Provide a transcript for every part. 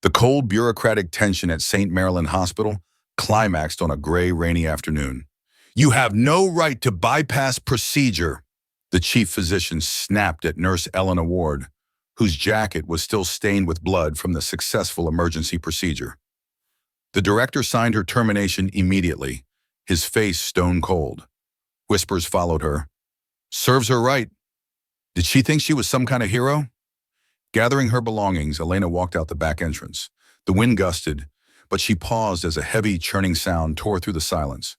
The cold bureaucratic tension at St. Maryland Hospital climaxed on a gray, rainy afternoon. "You have no right to bypass procedure," the chief physician snapped at Nurse Elena Ward, whose jacket was still stained with blood from the successful emergency procedure. The director signed her termination immediately, his face stone cold. Whispers followed her. "Serves her right. Did she think she was some kind of hero?" Gathering her belongings, Elena walked out the back entrance. The wind gusted, but she paused as a heavy, churning sound tore through the silence.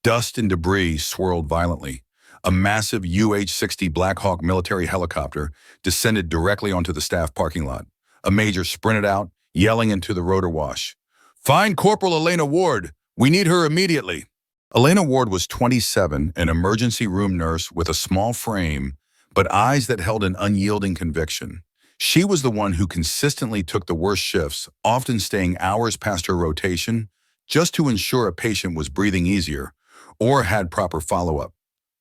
Dust and debris swirled violently. A massive UH-60 Black Hawk military helicopter descended directly onto the staff parking lot. A major sprinted out, yelling into the rotor wash. "Find Corporal Elena Ward. We need her immediately." Elena Ward was 27, an emergency room nurse with a small frame, but eyes that held an unyielding conviction. She was the one who consistently took the worst shifts, often staying hours past her rotation, just to ensure a patient was breathing easier or had proper follow-up.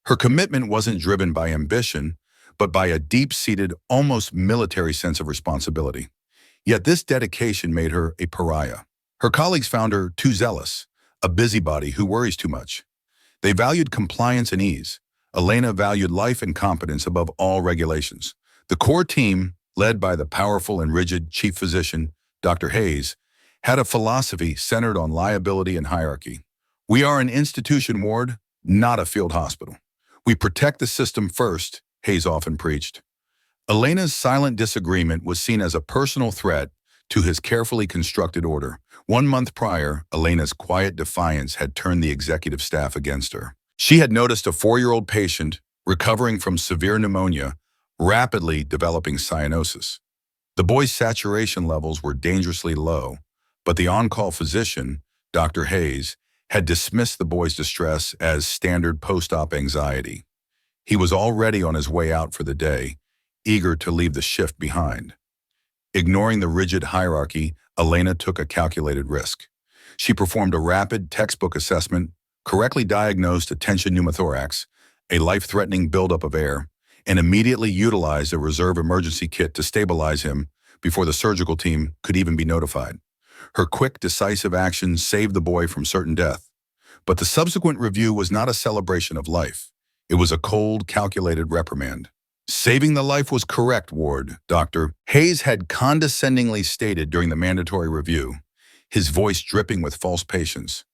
Her commitment wasn't driven by ambition, but by a deep-seated, almost military sense of responsibility. Yet this dedication made her a pariah. Her colleagues found her too zealous, a busybody who worries too much. They valued compliance and ease. Elena valued life and competence above all regulations. The core team, led by the powerful and rigid chief physician, Dr. Hayes, had a philosophy centered on liability and hierarchy. "We are an institution, Ward, not a field hospital. We protect the system first," Hayes often preached. Elena's silent disagreement was seen as a personal threat to his carefully constructed order. 1 month prior, Elena's quiet defiance had turned the executive staff against her. She had noticed a 4-year-old patient recovering from severe pneumonia rapidly developing cyanosis. The boy's saturation levels were dangerously low, but the on-call physician, Dr. Hayes, had dismissed the boy's distress as standard post-op anxiety. He was already on his way out for the day, eager to leave the shift behind. Ignoring the rigid hierarchy, Elena took a calculated risk. She performed a rapid textbook assessment, correctly diagnosed a tension pneumothorax, a life-threatening buildup of air, and immediately utilized a reserve emergency kit to stabilize him before the surgical team could even be notified. Her quick, decisive action saved the boy from certain death. But the subsequent review was not a celebration of life. It was a cold, calculated reprimand. "Saving the life was correct, Ward," Dr. Hayes had condescendingly stated during the mandatory review, his voice dripping with false patience.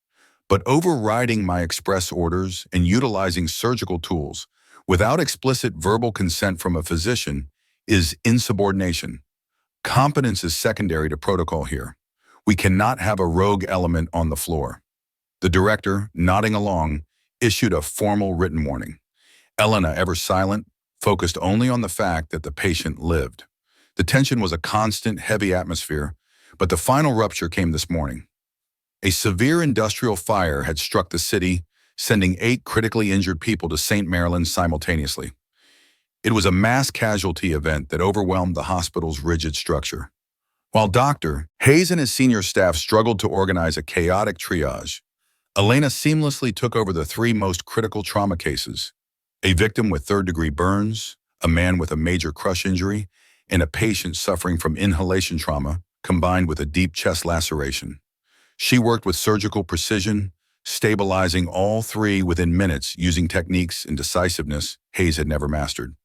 "But overriding my express orders and utilizing surgical tools without explicit verbal consent from a physician is insubordination. Competence is secondary to protocol here. We cannot have a rogue element on the floor." The director, nodding along, issued a formal written warning. Elena, ever silent, focused only on the fact that the patient lived. The tension was a constant, heavy atmosphere, but the final rupture came this morning. A severe industrial fire had struck the city, sending 8 critically injured people to St. Maryland simultaneously. It was a mass casualty event that overwhelmed the hospital's rigid structure. While Dr. Hayes and his senior staff struggled to organize a chaotic triage, Elena seamlessly took over the 3 most critical trauma cases: a victim with 3rd-degree burns, a man with a major crush injury, and a patient suffering from inhalation trauma combined with a deep chest laceration. She worked with surgical precision, stabilizing all 3 within minutes using techniques and decisiveness Hayes had never mastered.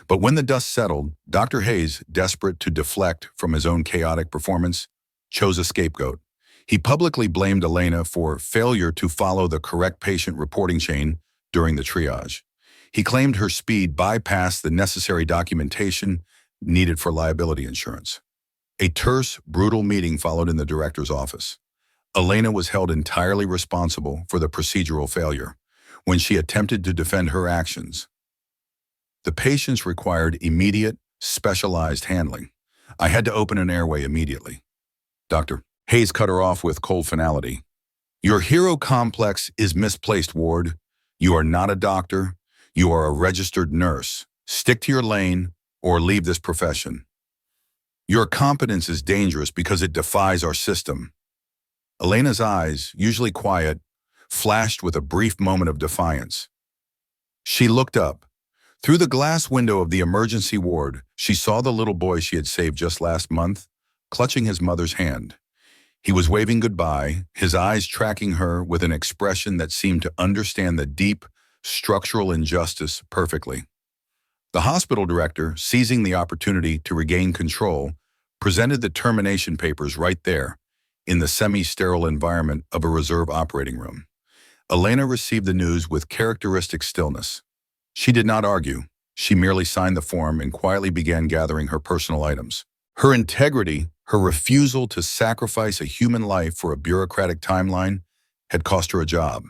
But when the dust settled, Dr. Hayes, desperate to deflect from his own chaotic performance, chose a scapegoat. He publicly blamed Elena for failure to follow the correct patient reporting chain during the triage. He claimed her speed bypassed the necessary documentation needed for liability insurance. A terse, brutal meeting followed in the director's office. Elena was held entirely responsible for the procedural failure when she attempted to defend her actions. The patients required immediate, specialized handling. "I had to open an airway immediately." Dr. Hayes cut her off with cold finality. "Your hero complex is misplaced, Ward. You are not a doctor. You are a registered nurse. Stick to your lane or leave this profession. Your competence is dangerous because it defies our system." Elena's eyes, usually quiet, flashed with a brief moment of defiance. She looked up. Through the glass window of the emergency ward, she saw the little boy she had saved just last month, clutching his mother's hand. He was waving goodbye, his eyes tracking her with an expression that seemed to understand the deep, structural injustice perfectly. The hospital director, seizing the opportunity to regain control, presented the termination papers right there, in the semi-sterile environment of a reserve operating room. Elena received the news with characteristic stillness. She did not argue. She merely signed the form and quietly began gathering her personal items. Her integrity, her refusal to sacrifice a human life for a bureaucratic timeline, had cost her a job.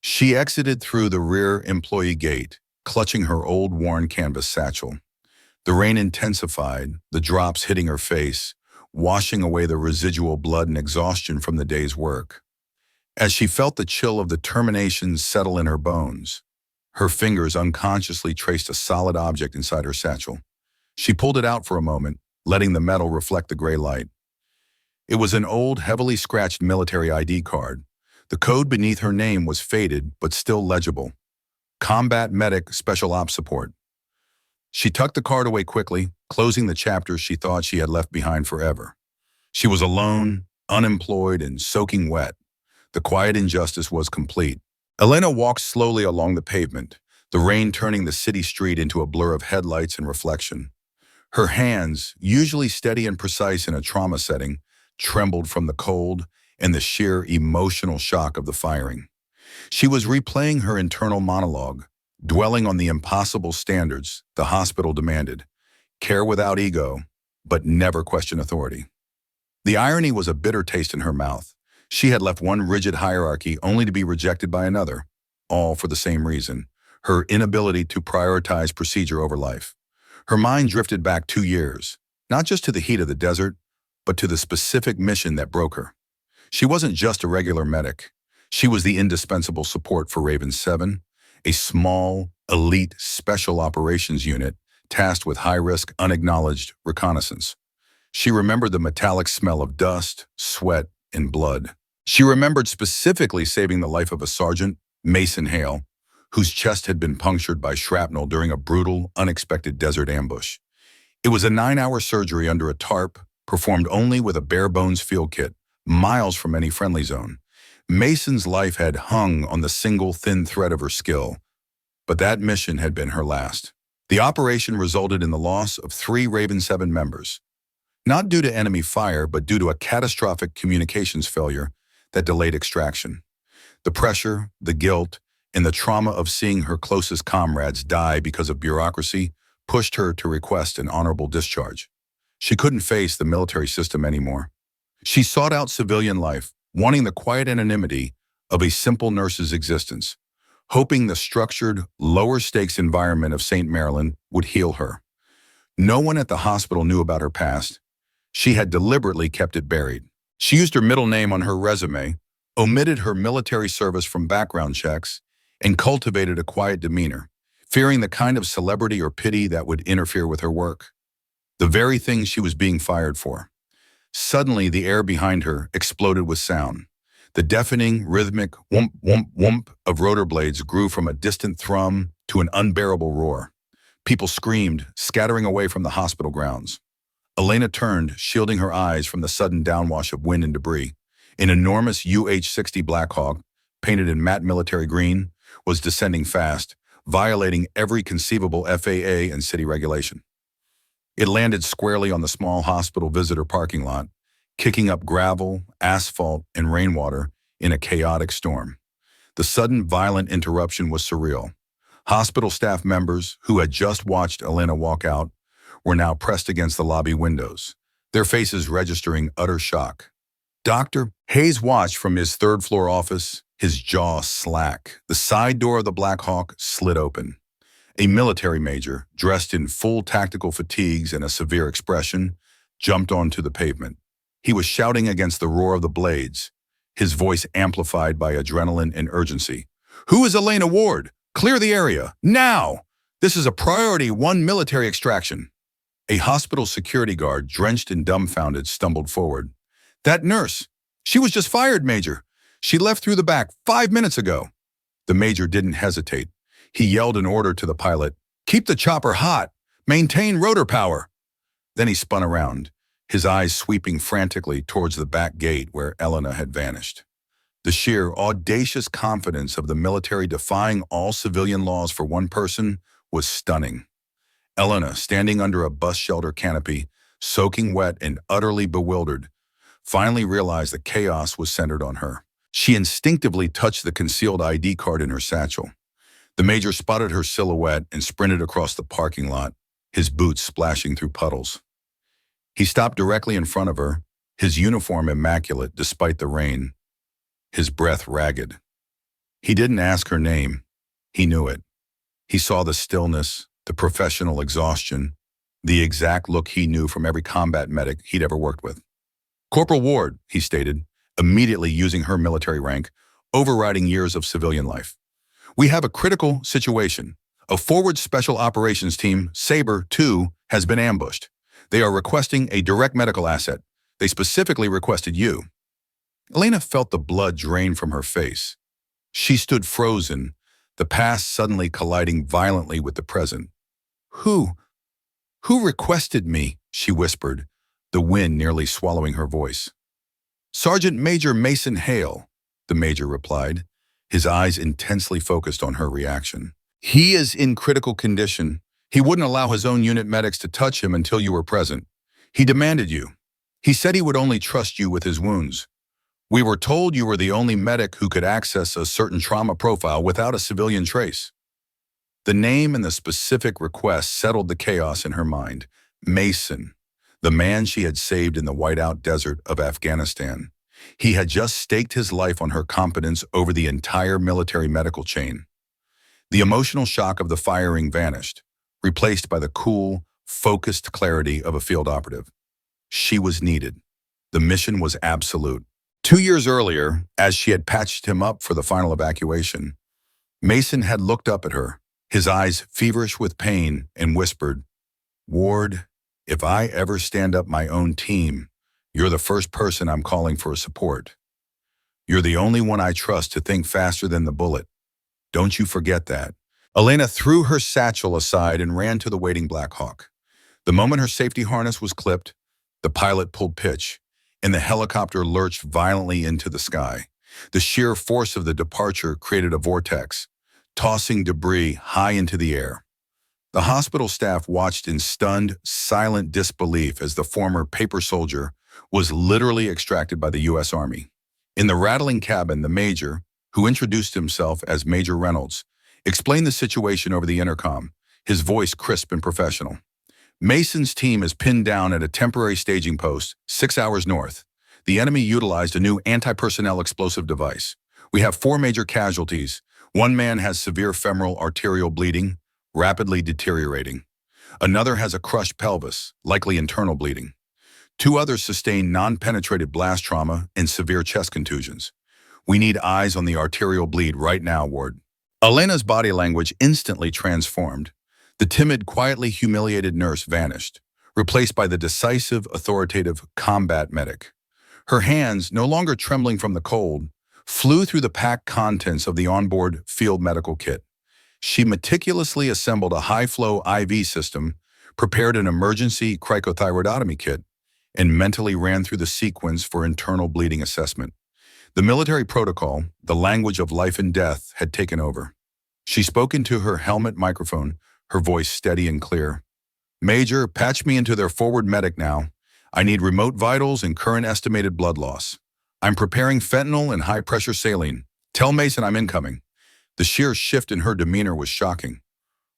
She exited through the rear employee gate, clutching her old worn canvas satchel. The rain intensified, the drops hitting her face, washing away the residual blood and exhaustion from the day's work. As she felt the chill of the termination settle in her bones, her fingers unconsciously traced a solid object inside her satchel. She pulled it out for a moment, letting the metal reflect the gray light. It was an old, heavily scratched military ID card. The code beneath her name was faded, but still legible. Combat Medic Special Ops Support. She tucked the card away quickly, closing the chapters she thought she had left behind forever. She was alone, unemployed, and soaking wet. The quiet injustice was complete. Elena walked slowly along the pavement, the rain turning the city street into a blur of headlights and reflection. Her hands, usually steady and precise in a trauma setting, trembled from the cold and the sheer emotional shock of the firing. She was replaying her internal monologue, dwelling on the impossible standards the hospital demanded. Care without ego, but never question authority. The irony was a bitter taste in her mouth. She had left one rigid hierarchy only to be rejected by another, all for the same reason: her inability to prioritize procedure over life. Her mind drifted back 2 years, not just to the heat of the desert, but to the specific mission that broke her. She wasn't just a regular medic. She was the indispensable support for Raven 7, a small, elite special operations unit tasked with high-risk, unacknowledged reconnaissance. She remembered the metallic smell of dust, sweat, and blood. She remembered specifically saving the life of a sergeant, Mason Hale, whose chest had been punctured by shrapnel during a brutal, unexpected desert ambush. It was a 9-hour surgery under a tarp, performed only with a bare-bones field kit, miles from any friendly zone. Mason's life had hung on the single thin thread of her skill, but that mission had been her last. The operation resulted in the loss of 3 Raven 7 members, not due to enemy fire, but due to a catastrophic communications failure that delayed extraction. The pressure, the guilt, and the trauma of seeing her closest comrades die because of bureaucracy pushed her to request an honorable discharge. She couldn't face the military system anymore. She sought out civilian life, wanting the quiet anonymity of a simple nurse's existence, hoping the structured, lower-stakes environment of St. Maryland would heal her. No one at the hospital knew about her past. She had deliberately kept it buried. She used her middle name on her resume, omitted her military service from background checks, and cultivated a quiet demeanor, fearing the kind of celebrity or pity that would interfere with her work. The very thing she was being fired for. Suddenly, the air behind her exploded with sound. The deafening, rhythmic whoomp, whoomp, whoomp of rotor blades grew from a distant thrum to an unbearable roar. People screamed, scattering away from the hospital grounds. Elena turned, shielding her eyes from the sudden downwash of wind and debris. An enormous UH-60 Black Hawk, painted in matte military green, was descending fast, violating every conceivable FAA and city regulation. It landed squarely on the small hospital visitor parking lot, kicking up gravel, asphalt, and rainwater in a chaotic storm. The sudden, violent interruption was surreal. Hospital staff members, who had just watched Elena walk out, were now pressed against the lobby windows, their faces registering utter shock. Dr. Hayes watched from his third-floor office, his jaw slack. The side door of the Black Hawk slid open. A military major, dressed in full tactical fatigues and a severe expression, jumped onto the pavement. He was shouting against the roar of the blades, his voice amplified by adrenaline and urgency. "Who is Elena Ward? Clear the area, now! This is a priority 1 military extraction." A hospital security guard, drenched and dumbfounded, stumbled forward. "That nurse, she was just fired, Major. She left through the back 5 minutes ago." The major didn't hesitate. He yelled an order to the pilot, "Keep the chopper hot. Maintain rotor power." Then he spun around. his eyes sweeping frantically towards the back gate where Elena had vanished. The sheer, audacious confidence of the military defying all civilian laws for one person was stunning. Elena, standing under a bus shelter canopy, soaking wet and utterly bewildered, finally realized that chaos was centered on her. She instinctively touched the concealed ID card in her satchel. The major spotted her silhouette and sprinted across the parking lot, his boots splashing through puddles. He stopped directly in front of her, his uniform immaculate despite the rain, his breath ragged. He didn't ask her name. He knew it. He saw the stillness, the professional exhaustion, the exact look he knew from every combat medic he'd ever worked with. "Corporal Ward," he stated, immediately using her military rank, overriding years of civilian life. "We have a critical situation. A forward special operations team, Sabre 2, has been ambushed. They are requesting a direct medical asset. They specifically requested you." Elena felt the blood drain from her face. She stood frozen, the past suddenly colliding violently with the present. Who requested me?" she whispered, the wind nearly swallowing her voice. "Sergeant Major Mason Hale," the major replied, his eyes intensely focused on her reaction. "He is in critical condition. He wouldn't allow his own unit medics to touch him until you were present. He demanded you. He said he would only trust you with his wounds. We were told you were the only medic who could access a certain trauma profile without a civilian trace." The name and the specific request settled the chaos in her mind. Mason, the man she had saved in the whiteout desert of Afghanistan. He had just staked his life on her competence over the entire military medical chain. The emotional shock of the firing vanished, replaced by the cool, focused clarity of a field operative. She was needed. The mission was absolute. 2 years earlier, as she had patched him up for the final evacuation, Mason had looked up at her, his eyes feverish with pain, and whispered, "Ward, if I ever stand up my own team, you're the first person I'm calling for support. You're the only one I trust to think faster than the bullet. Don't you forget that." Elena threw her satchel aside and ran to the waiting Black Hawk. The moment her safety harness was clipped, the pilot pulled pitch, and the helicopter lurched violently into the sky. The sheer force of the departure created a vortex, tossing debris high into the air. The hospital staff watched in stunned, silent disbelief as the former paper soldier was literally extracted by the U.S. Army. In the rattling cabin, the major, who introduced himself as Major Reynolds, explained the situation over the intercom, his voice crisp and professional. "Mason's team is pinned down at a temporary staging post 6 hours north. The enemy utilized a new anti-personnel explosive device. We have 4 major casualties. One man has severe femoral arterial bleeding, rapidly deteriorating. Another has a crushed pelvis, likely internal bleeding. 2 others sustained non-penetrated blast trauma and severe chest contusions. We need eyes on the arterial bleed right now, Ward." Elena's body language instantly transformed. The timid, quietly humiliated nurse vanished, replaced by the decisive, authoritative combat medic. Her hands, no longer trembling from the cold, flew through the packed contents of the onboard field medical kit. She meticulously assembled a high-flow IV system, prepared an emergency cricothyroidotomy kit, and mentally ran through the sequence for internal bleeding assessment. The military protocol, the language of life and death, had taken over. She spoke into her helmet microphone, her voice steady and clear. "Major, patch me into their forward medic now. I need remote vitals and current estimated blood loss. I'm preparing fentanyl and high-pressure saline. Tell Mason I'm incoming." The sheer shift in her demeanor was shocking.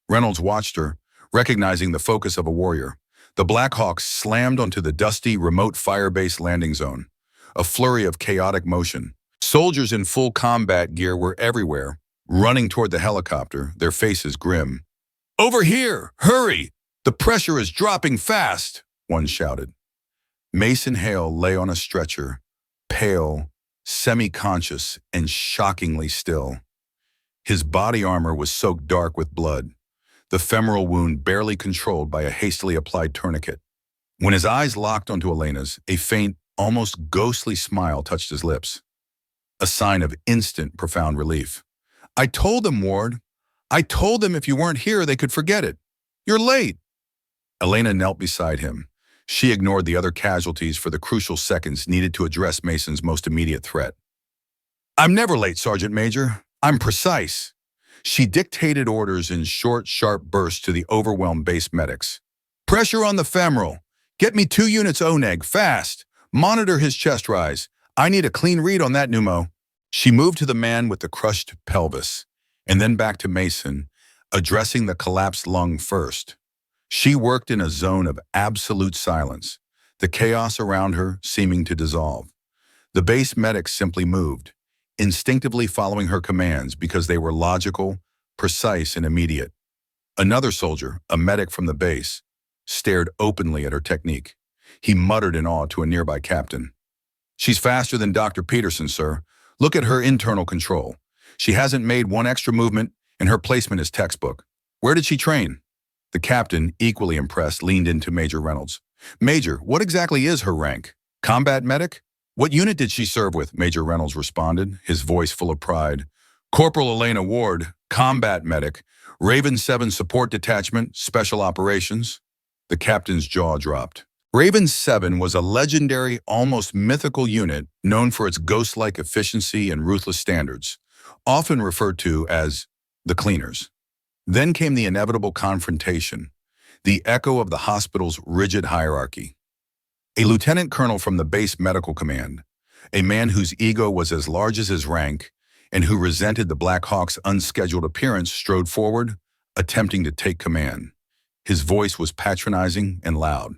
Reynolds watched her, recognizing the focus of a warrior. The Black Hawk slammed onto the dusty, remote firebase landing zone. A flurry of chaotic motion. Soldiers in full combat gear were everywhere, running toward the helicopter, their faces grim. "Over here! Hurry! The pressure is dropping fast!" one shouted. Mason Hale lay on a stretcher, pale, semi-conscious, and shockingly still. His body armor was soaked dark with blood, the femoral wound barely controlled by a hastily applied tourniquet. When his eyes locked onto Elena's, a faint, almost ghostly smile touched his lips, a sign of instant, profound relief. "I told them, Ward. I told them if you weren't here, they could forget it. You're late." Elena knelt beside him, She ignored the other casualties for the crucial seconds needed to address Mason's most immediate threat. "I'm never late, Sergeant Major. I'm precise." She dictated orders in short, sharp bursts to the overwhelmed base medics. "Pressure on the femoral. Get me 2 units ONEG, fast. Monitor his chest rise. I need a clean read on that pneumo." She moved to the man with the crushed pelvis, and then back to Mason, addressing the collapsed lung first. She worked in a zone of absolute silence, the chaos around her seeming to dissolve. The base medics simply moved, instinctively following her commands because they were logical, precise, and immediate. Another soldier, a medic from the base, stared openly at her technique. He muttered in awe to a nearby captain. "She's faster than Dr. Peterson, sir. Look at her internal control. She hasn't made one extra movement, and her placement is textbook. Where did she train?" The captain, equally impressed, leaned into Major Reynolds. "Major, what exactly is her rank? Combat medic?" "What unit did she serve with?" Major Reynolds responded, his voice full of pride. "Corporal Elena Ward, combat medic, Raven 7 Support Detachment, Special Operations." The captain's jaw dropped. Raven 7 was a legendary, almost mythical unit known for its ghost-like efficiency and ruthless standards, often referred to as the Cleaners. Then came the inevitable confrontation, the echo of the hospital's rigid hierarchy. A lieutenant colonel from the base medical command, a man whose ego was as large as his rank and who resented the Black Hawk's unscheduled appearance, strode forward, attempting to take command. His voice was patronizing and loud.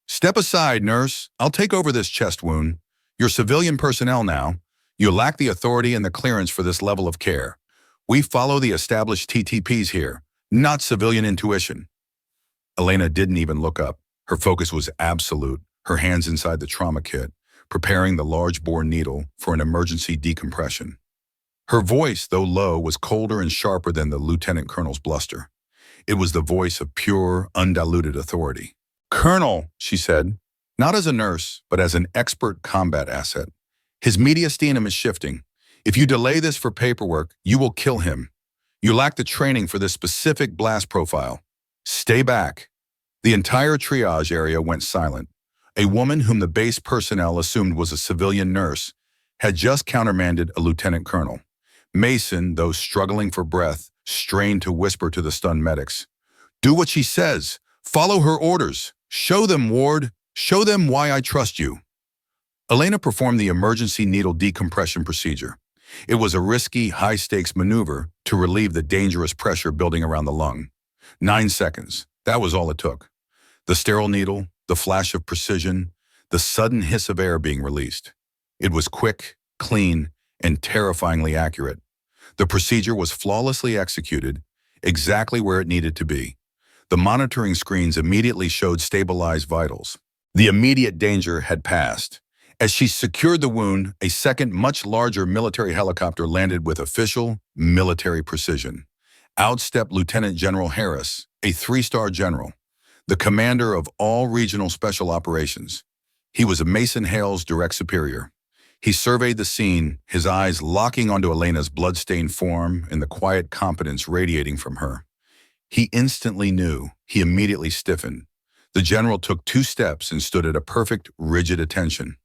"Step aside, nurse. I'll take over this chest wound. You're civilian personnel now. You lack the authority and the clearance for this level of care. We follow the established TTPs here, not civilian intuition." Elena didn't even look up. Her focus was absolute, her hands inside the trauma kit, preparing the large-bore needle for an emergency decompression. Her voice, though low, was colder and sharper than the lieutenant colonel's bluster. It was the voice of pure, undiluted authority. "Colonel," she said, "not as a nurse, but as an expert combat asset. His mediastinum is shifting. If you delay this for paperwork, you will kill him. You lack the training for this specific blast profile. Stay back." The entire triage area went silent. A woman whom the base personnel assumed was a civilian nurse had just countermanded a lieutenant colonel. Mason, though struggling for breath, strained to whisper to the stunned medics. "Do what she says. Follow her orders. Show them, Ward. Show them why I trust you." Elena performed the emergency needle decompression procedure. It was a risky, high-stakes maneuver to relieve the dangerous pressure building around the lung. 9 seconds. That was all it took. The sterile needle, the flash of precision, the sudden hiss of air being released. It was quick, clean, and terrifyingly accurate. The procedure was flawlessly executed, exactly where it needed to be. The monitoring screens immediately showed stabilized vitals. The immediate danger had passed. As she secured the wound, a second, much larger military helicopter landed with official, military precision. Out stepped Lieutenant General Harris, a 3-star general, the commander of all regional special operations. He was Mason Hale's direct superior. He surveyed the scene, his eyes locking onto Elena's blood-stained form and the quiet competence radiating from her. He instantly knew. He immediately stiffened. The general took 2 steps and stood at a perfect, rigid attention.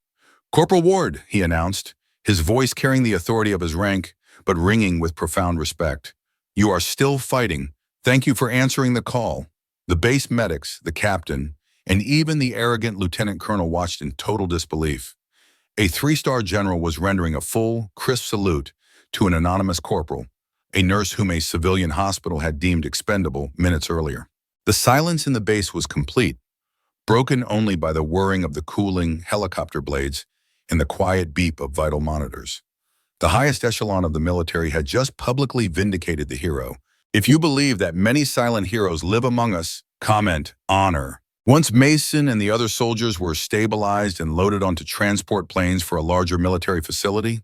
"Corporal Ward," he announced, his voice carrying the authority of his rank, but ringing with profound respect. "You are still fighting. Thank you for answering the call." The base medics, the captain, and even the arrogant lieutenant colonel watched in total disbelief. A 3-star general was rendering a full, crisp salute to an anonymous corporal, a nurse whom a civilian hospital had deemed expendable minutes earlier. The silence in the base was complete, broken only by the whirring of the cooling helicopter blades and the quiet beep of vital monitors. The highest echelon of the military had just publicly vindicated the hero. If you believe that many silent heroes live among us, comment honor. Once Mason and the other soldiers were stabilized and loaded onto transport planes for a larger military facility,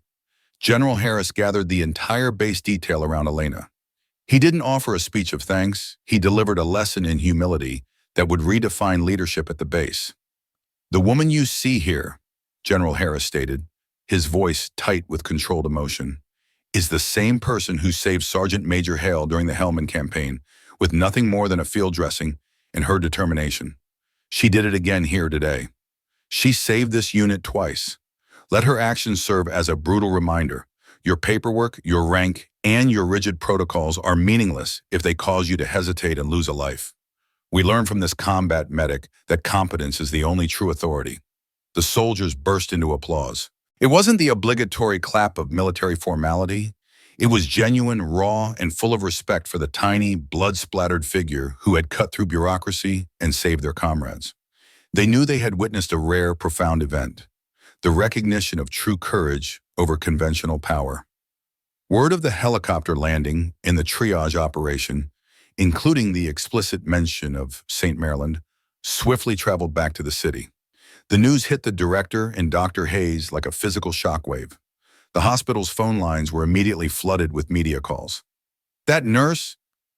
General Harris gathered the entire base detail around Elena. He didn't offer a speech of thanks. He delivered a lesson in humility that would redefine leadership at the base. "The woman you see here," General Harris stated, his voice tight with controlled emotion, "is the same person who saved Sergeant Major Hale during the Helmand campaign with nothing more than a field dressing and her determination. She did it again here today. She saved this unit twice. Let her actions serve as a brutal reminder. Your paperwork, your rank, and your rigid protocols are meaningless if they cause you to hesitate and lose a life. We learn from this combat medic that competence is the only true authority. The soldiers burst into applause. It wasn't the obligatory clap of military formality. It was genuine, raw, and full of respect for the tiny, blood-splattered figure who had cut through bureaucracy and saved their comrades. They knew they had witnessed a rare, profound event, the recognition of true courage over conventional power. Word of the helicopter landing in the triage operation, including the explicit mention of St. Maryland, swiftly traveled back to the city. The news hit the director and Dr. Hayes like a physical shockwave. The hospital's phone lines were immediately flooded with media calls. That nurse?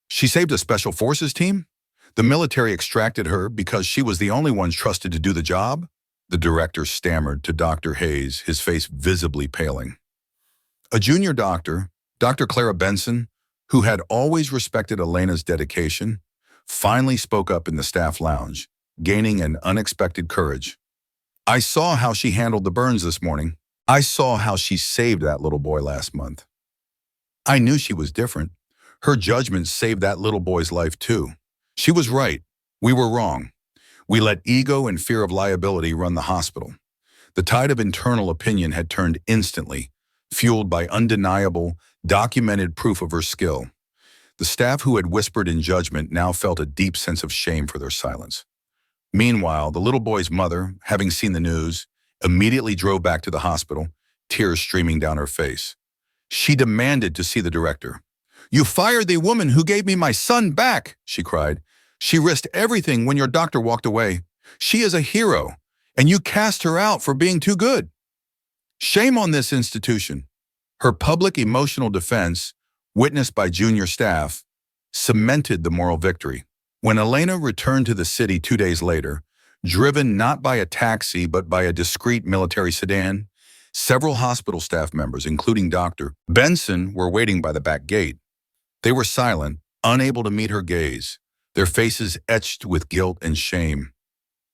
She saved a special forces team? The military extracted her because she was the only one trusted to do the job? The director stammered to Dr. Hayes, his face visibly paling. A junior doctor, Dr. Clara Benson, who had always respected Elena's dedication, finally spoke up in the staff lounge, gaining an unexpected courage. I saw how she handled the burns this morning. I saw how she saved that little boy last month. I knew she was different. Her judgment saved that little boy's life too. She was right. We were wrong. We let ego and fear of liability run the hospital. The tide of internal opinion had turned instantly, fueled by undeniable, documented proof of her skill. The staff who had whispered in judgment now felt a deep sense of shame for their silence. Meanwhile, the little boy's mother, having seen the news, immediately drove back to the hospital, tears streaming down her face. She demanded to see the director. "You fired the woman who gave me my son back," she cried. "She risked everything when your doctor walked away. She is a hero, and you cast her out for being too good. Shame on this institution." Her public emotional defense, witnessed by junior staff, cemented the moral victory. When Elena returned to the city 2 days later, driven not by a taxi but by a discreet military sedan, several hospital staff members, including Dr. Benson, were waiting by the back gate. They were silent, unable to meet her gaze, their faces etched with guilt and shame.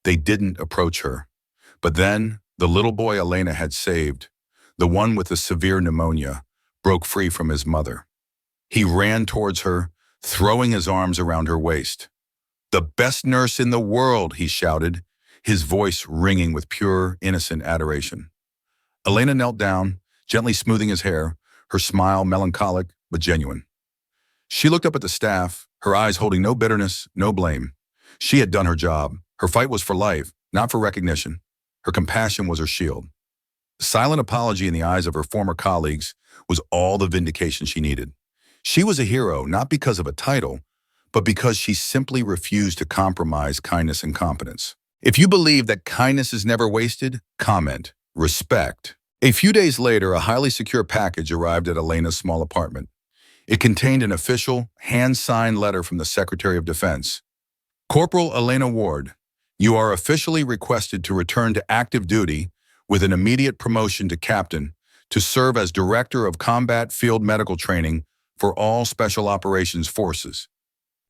They didn't approach her. But then, the little boy Elena had saved, the one with the severe pneumonia, broke free from his mother. He ran towards her, throwing his arms around her waist. "The best nurse in the world," he shouted, his voice ringing with pure, innocent adoration. Elena knelt down, gently smoothing his hair, her smile melancholic but genuine. She looked up at the staff, her eyes holding no bitterness, no blame. She had done her job. Her fight was for life, not for recognition. Her compassion was her shield. The silent apology in the eyes of her former colleagues was all the vindication she needed. She was a hero not because of a title, but because she simply refused to compromise kindness and competence. If you believe that kindness is never wasted, comment, respect. A few days later, a highly secure package arrived at Elena's small apartment. It contained an official, hand-signed letter from the Secretary of Defense. "Corporal Elena Ward, you are officially requested to return to active duty with an immediate promotion to captain to serve as Director of Combat Field Medical Training for all Special Operations Forces."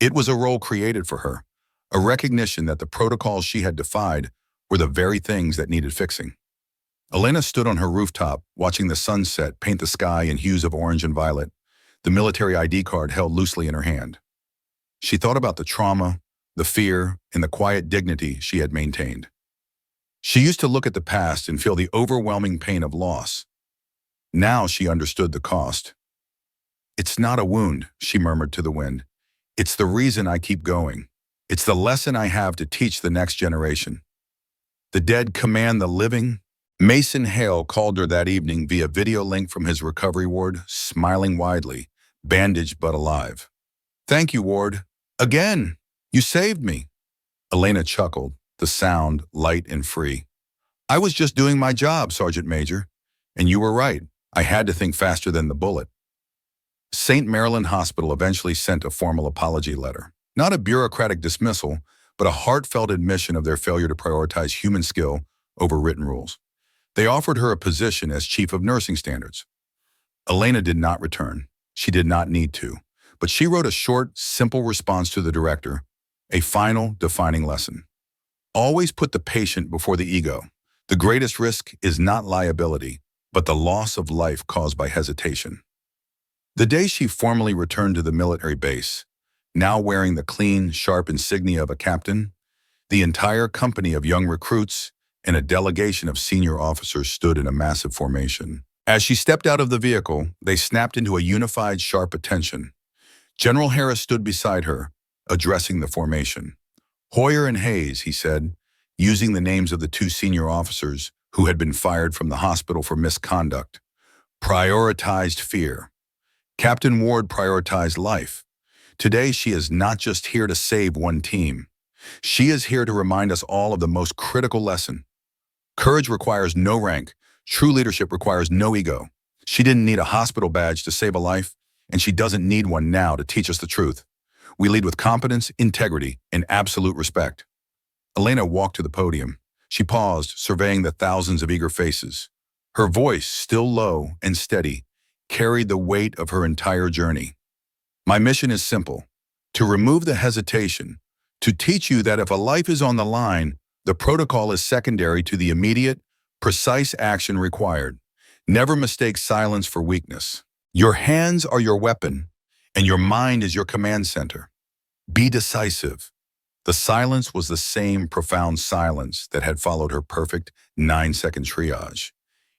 It was a role created for her, a recognition that the protocols she had defied were the very things that needed fixing. Elena stood on her rooftop, watching the sunset paint the sky in hues of orange and violet, the military ID card held loosely in her hand. She thought about the trauma, the fear, and the quiet dignity she had maintained. She used to look at the past and feel the overwhelming pain of loss. Now she understood the cost. "It's not a wound," she murmured to the wind. "It's the reason I keep going. It's the lesson I have to teach the next generation." The dead command the living. Mason Hale called her that evening via video link from his recovery ward, smiling widely, bandaged but alive. "Thank you, Ward. Again, you saved me." Elena chuckled, the sound light and free. "I was just doing my job, Sergeant Major. And you were right. I had to think faster than the bullet." St. Maryland Hospital eventually sent a formal apology letter. Not a bureaucratic dismissal, but a heartfelt admission of their failure to prioritize human skill over written rules. They offered her a position as Chief of Nursing Standards. Elena did not return. She did not need to. But she wrote a short, simple response to the director, a final, defining lesson. Always put the patient before the ego. The greatest risk is not liability, but the loss of life caused by hesitation. The day she formally returned to the military base, now wearing the clean, sharp insignia of a captain, the entire company of young recruits and a delegation of senior officers stood in a massive formation. As she stepped out of the vehicle, they snapped into a unified, sharp attention. General Harris stood beside her, addressing the formation. Hoyer and Hayes, he said, using the names of the two senior officers who had been fired from the hospital for misconduct, prioritized fear. Captain Ward prioritized life. Today, she is not just here to save one team. She is here to remind us all of the most critical lesson. Courage requires no rank. True leadership requires no ego. She didn't need a hospital badge to save a life, and she doesn't need one now to teach us the truth. We lead with competence, integrity, and absolute respect. Elena walked to the podium. She paused, surveying the thousands of eager faces. Her voice, still low and steady, carried the weight of her entire journey. My mission is simple: to remove the hesitation, to teach you that if a life is on the line, the protocol is secondary to the immediate, precise action required. Never mistake silence for weakness. Your hands are your weapon, and your mind is your command center. Be decisive. The silence was the same profound silence that had followed her perfect 9-second triage.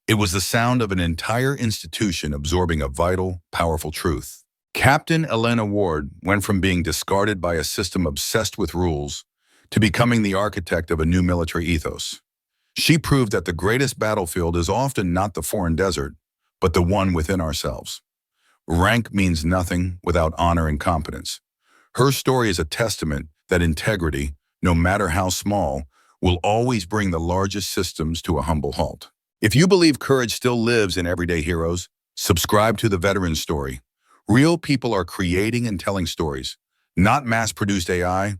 It was the sound of an entire institution absorbing a vital, powerful truth. Captain Elena Ward went from being discarded by a system obsessed with rules to becoming the architect of a new military ethos. She proved that the greatest battlefield is often not the foreign desert, but the one within ourselves. Rank means nothing without honor and competence. Her story is a testament that integrity, no matter how small, will always bring the largest systems to a humble halt. If you believe courage still lives in everyday heroes, subscribe to The Veteran Story. Real people are creating and telling stories, not mass-produced AI,